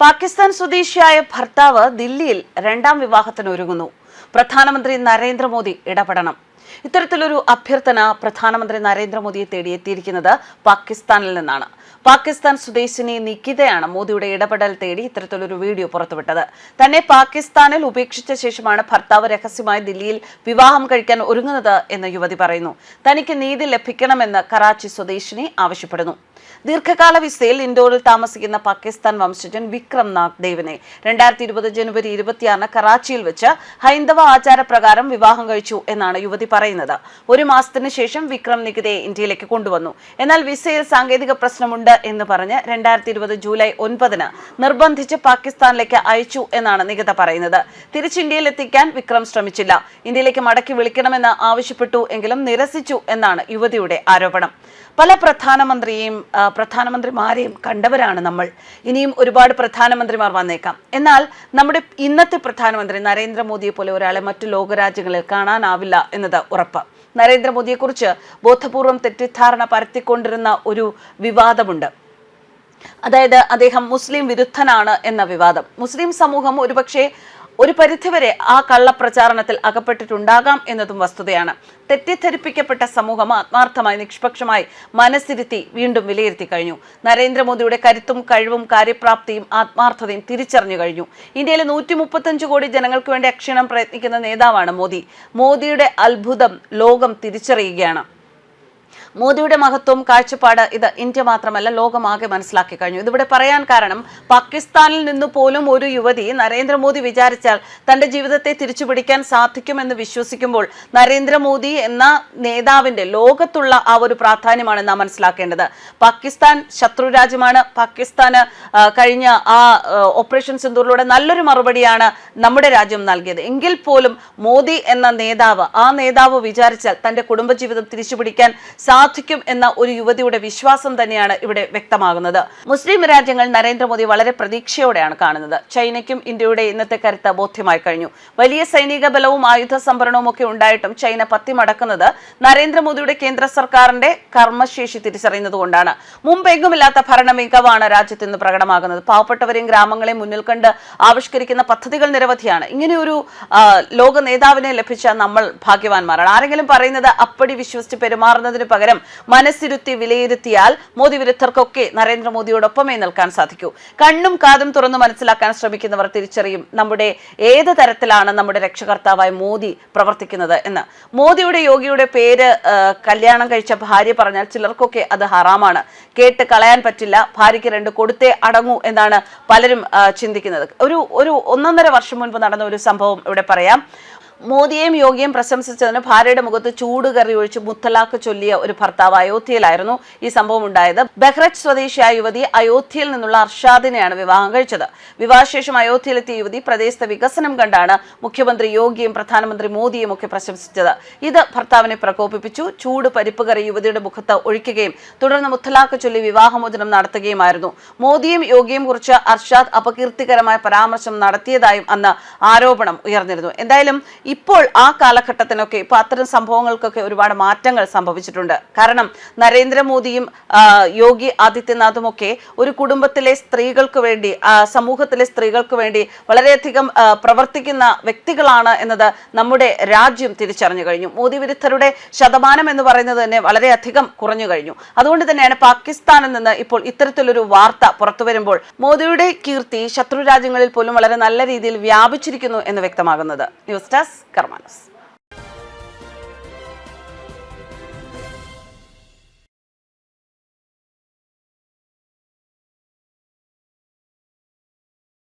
പാകിസ്ഥാൻ സ്വദേശിയായ ഭർത്താവ് ദില്ലിയിൽ രണ്ടാം വിവാഹത്തിന് ഒരുങ്ങുന്നു. പ്രധാനമന്ത്രി നരേന്ദ്രമോദി ഇടപെടണം. ഇത്തരത്തിലൊരു അഭ്യർത്ഥന പ്രധാനമന്ത്രി നരേന്ദ്രമോദിയെ തേടിയെത്തിയിരിക്കുന്നത് പാകിസ്ഥാനിൽ നിന്നാണ്. പാകിസ്ഥാൻ സ്വദേശിനി നികിതയാണ് മോദിയുടെ ഇടപെടൽ തേടി ഇത്തരത്തിലൊരു വീഡിയോ പുറത്തുവിട്ടത്. തന്നെ പാകിസ്ഥാനിൽ ഉപേക്ഷിച്ച ശേഷമാണ് ഭർത്താവ് രഹസ്യമായി ദില്ലിയിൽ വിവാഹം കഴിക്കാൻ ഒരുങ്ങുന്നത് എന്ന് യുവതി പറയുന്നു. തനിക്ക് നീതി ലഭിക്കണമെന്ന് കറാച്ചി സ്വദേശിനി ആവശ്യപ്പെടുന്നു. ദീർഘകാല വിസയിൽ ഇൻഡോറിൽ താമസിക്കുന്ന പാകിസ്ഥാൻ വംശജൻ വിക്രം നാഗ്ദേവിനെ 2020 ജനുവരി 26 കറാച്ചിയിൽ വെച്ച് ഹൈന്ദവ ആചാരപ്രകാരം വിവാഹം കഴിച്ചു എന്നാണ് യുവതി പറയുന്നത്. ഒരു മാസത്തിന് ശേഷം വിക്രം നികിതയെ ഇന്ത്യയിലേക്ക് കൊണ്ടുവന്നു. എന്നാൽ വിസയിൽ സാങ്കേതിക പ്രശ്നമുണ്ട് എന്ന് പറഞ്ഞ് 2020 ജൂലൈ 9 നിർബന്ധിച്ച് പാകിസ്ഥാനിലേക്ക് അയച്ചു എന്നാണ് നികിത പറയുന്നത്. തിരിച്ച് ഇന്ത്യയിൽ എത്തിക്കാൻ വിക്രം ശ്രമിച്ചില്ല. ഇന്ത്യയിലേക്ക് മടക്കി വിളിക്കണമെന്ന് ആവശ്യപ്പെട്ടു എങ്കിലും നിരസിച്ചു എന്നാണ് യുവതിയുടെ ആരോപണം. പല പ്രധാനമന്ത്രിമാരെയും കണ്ടവരാണ് നമ്മൾ. ഇനിയും ഒരുപാട് പ്രധാനമന്ത്രിമാർ വന്നേക്കാം. എന്നാൽ നമ്മുടെ ഇന്നത്തെ പ്രധാനമന്ത്രി നരേന്ദ്രമോദിയെ പോലെ ഒരാളെ മറ്റു ലോകരാജ്യങ്ങളിൽ കാണാനാവില്ല എന്നത് ഉറപ്പ്. നരേന്ദ്രമോദിയെക്കുറിച്ച് ബോധപൂർവം തെറ്റിദ്ധാരണ പരത്തിക്കൊണ്ടിരുന്ന ഒരു വിവാദമുണ്ട്. അതായത് അദ്ദേഹം മുസ്ലിം വിരുദ്ധനാണ് എന്ന വിവാദം. മുസ്ലിം സമൂഹം ഒരുപക്ഷെ ഒരു പരിധിവരെ ആ കള്ളപ്രചാരണത്തിൽ അകപ്പെട്ടിട്ടുണ്ടാകാം എന്നതും വസ്തുതയാണ്. തെറ്റിദ്ധരിപ്പിക്കപ്പെട്ട സമൂഹം ആത്മാർത്ഥമായി നിഷ്പക്ഷമായി മനസ്സിരുത്തി വീണ്ടും വിലയിരുത്തി കഴിഞ്ഞു. നരേന്ദ്രമോദിയുടെ കരുത്തും കഴിവും കാര്യപ്രാപ്തിയും ആത്മാർത്ഥതയും തിരിച്ചറിഞ്ഞു കഴിഞ്ഞു. ഇന്ത്യയിലെ 135 കോടി ജനങ്ങൾക്ക് വേണ്ടി അക്ഷീണം പ്രയത്നിക്കുന്ന നേതാവാണ് മോദി. മോദിയുടെ അത്ഭുതം ലോകം തിരിച്ചറിയുകയാണ്. മോദിയുടെ മഹത്വം കാഴ്ചപ്പാട് ഇത് ഇന്ത്യ മാത്രമല്ല ലോകമാകെ മനസ്സിലാക്കി കഴിഞ്ഞു. ഇതിവിടെ പറയാൻ കാരണം പാകിസ്ഥാനിൽ നിന്ന് പോലും ഒരു യുവതി നരേന്ദ്രമോദി വിചാരിച്ചാൽ തന്റെ ജീവിതത്തെ തിരിച്ചുപിടിക്കാൻ സാധിക്കുമെന്ന് വിശ്വസിക്കുമ്പോൾ നരേന്ദ്രമോദി എന്ന നേതാവിന്റെ ലോകത്തുള്ള ആ ഒരു പ്രാധാന്യമാണ് നാം മനസ്സിലാക്കേണ്ടത്. പാകിസ്ഥാൻ ശത്രു രാജ്യമാണ്. പാകിസ്ഥാന് കഴിഞ്ഞ ആ ഓപ്പറേഷൻ സിന്ദൂറിലൂടെ നല്ലൊരു മറുപടിയാണ് നമ്മുടെ രാജ്യം നൽകിയത്. എങ്കിൽ പോലും മോദി എന്ന നേതാവ് വിചാരിച്ചാൽ തന്റെ കുടുംബജീവിതം തിരിച്ചുപിടിക്കാൻ സാധിക്കും എന്ന ഒരു യുവതിയുടെ വിശ്വാസം തന്നെയാണ് ഇവിടെ വ്യക്തമാകുന്നത്. മുസ്ലിം രാജ്യങ്ങൾ നരേന്ദ്രമോദി വളരെ പ്രതീക്ഷയോടെയാണ് കാണുന്നത്. ചൈനയ്ക്കും ഇന്ത്യയുടെ ഇന്നത്തെ കരുത്ത് ബോധ്യമായി കഴിഞ്ഞു. വലിയ സൈനിക ബലവും ആയുധ സംഭരണവും ഒക്കെ ഉണ്ടായിട്ടും ചൈന പത്തിമടക്കുന്നത് നരേന്ദ്രമോദിയുടെ കേന്ദ്ര സർക്കാരിന്റെ കർമ്മശേഷി തിരിച്ചറിയുന്നത് കൊണ്ടാണ്. മുമ്പെങ്ങുമില്ലാത്ത ഭരണ മികവാണ് രാജ്യത്ത് ഇന്ന് പ്രകടമാകുന്നത്. പാവപ്പെട്ടവരെയും ഗ്രാമങ്ങളെയും മുന്നിൽ കണ്ട് ആവിഷ്കരിക്കുന്ന പദ്ധതികൾ നിരവധിയാണ്. ഇങ്ങനെയൊരു ലോക നേതാവിനെ ലഭിച്ച നമ്മൾ ഭാഗ്യവാന്മാരാണ്. ആരെങ്കിലും പറയുന്നത് അപ്പടി വിശ്വസിച്ച് പെരുമാറുന്നതിന് പകരം മനസ്സിരുത്തി വിലയിരുത്തിയാൽ മോദി വിരുദ്ധർക്കൊക്കെ നരേന്ദ്രമോദിയോടൊപ്പമേ നിൽക്കാൻ സാധിക്കൂ. കണ്ണും കാതും തുറന്ന് മനസ്സിലാക്കാൻ ശ്രമിക്കുന്നവർ തിരിച്ചറിയും നമ്മുടെ ഏത് തരത്തിലാണ് നമ്മുടെ രക്ഷകർത്താവായ മോദി പ്രവർത്തിക്കുന്നത് എന്ന്. മോദിയുടെ യോഗിയുടെ പേര് കല്യാണം കഴിച്ച ഭാര്യ പറഞ്ഞാൽ ചിലർക്കൊക്കെ അത് ഹറാമാണ്. കേട്ട് കളയാൻ പറ്റില്ല. ഭാര്യയ്ക്ക് 2 കൊടുത്തേ അടങ്ങൂ എന്നാണ് പലരും ചിന്തിക്കുന്നത്. ഒരു 1.5 വർഷം മുൻപ് നടന്ന ഒരു സംഭവം ഇവിടെ പറയാം. മോദിയെയും യോഗിയെയും പ്രശംസിച്ചതിന് ഭാര്യയുടെ മുഖത്ത് ചൂടുകറി ഒഴിച്ച് മുത്തലാഖ് ചൊല്ലിയ ഒരു ഭർത്താവ് അയോധ്യയിലായിരുന്നു ഈ സംഭവം ഉണ്ടായത്. ബഹ്റച്ച് സ്വദേശിയായ യുവതി അയോധ്യയിൽ നിന്നുള്ള അർഷാദിനെയാണ് വിവാഹം കഴിച്ചത്. വിവാഹശേഷം അയോധ്യയിലെത്തിയ യുവതി പ്രദേശത്തെ വികസനം കണ്ടാണ് മുഖ്യമന്ത്രി യോഗിയും പ്രധാനമന്ത്രി മോദിയും ഒക്കെ പ്രശംസിച്ചത്. ഇത് ഭർത്താവിനെ പ്രകോപിപ്പിച്ചു. ചൂട് പരിപ്പ് കറി യുവതിയുടെ മുഖത്ത് ഒഴിക്കുകയും തുടർന്ന് മുത്തലാഖ് ചൊല്ലി വിവാഹമോചനം നടത്തുകയുമായിരുന്നു. മോദിയും യോഗിയും കുറിച്ച് അർഷാദ് അപകീർത്തികരമായ പരാമർശം നടത്തിയതായും അന്ന് ആരോപണം ഉയർന്നിരുന്നു. എന്തായാലും ഇപ്പോൾ ആ കാലഘട്ടത്തിനൊക്കെ ഇപ്പൊ അത്തരം സംഭവങ്ങൾക്കൊക്കെ ഒരുപാട് മാറ്റങ്ങൾ സംഭവിച്ചിട്ടുണ്ട്. കാരണം നരേന്ദ്രമോദിയും യോഗി ആദിത്യനാഥും ഒക്കെ ഒരു കുടുംബത്തിലെ സ്ത്രീകൾക്ക് വേണ്ടി സമൂഹത്തിലെ സ്ത്രീകൾക്ക് വേണ്ടി വളരെയധികം പ്രവർത്തിക്കുന്ന വ്യക്തികളാണ് എന്നത് നമ്മുടെ രാജ്യം തിരിച്ചറിഞ്ഞു കഴിഞ്ഞു. മോദി വിരുദ്ധരുടെ ശതമാനം എന്ന് പറയുന്നത് തന്നെ വളരെയധികം കുറഞ്ഞു കഴിഞ്ഞു. അതുകൊണ്ട് തന്നെയാണ് പാകിസ്ഥാനിൽ നിന്ന് ഇപ്പോൾ ഇത്തരത്തിലൊരു വാർത്ത പുറത്തു വരുമ്പോൾ മോദിയുടെ കീർത്തി ശത്രു രാജ്യങ്ങളിൽ പോലും വളരെ നല്ല രീതിയിൽ വ്യാപിച്ചിരിക്കുന്നു എന്ന് വ്യക്തമാകുന്നത്. News desk കർമാനസ്.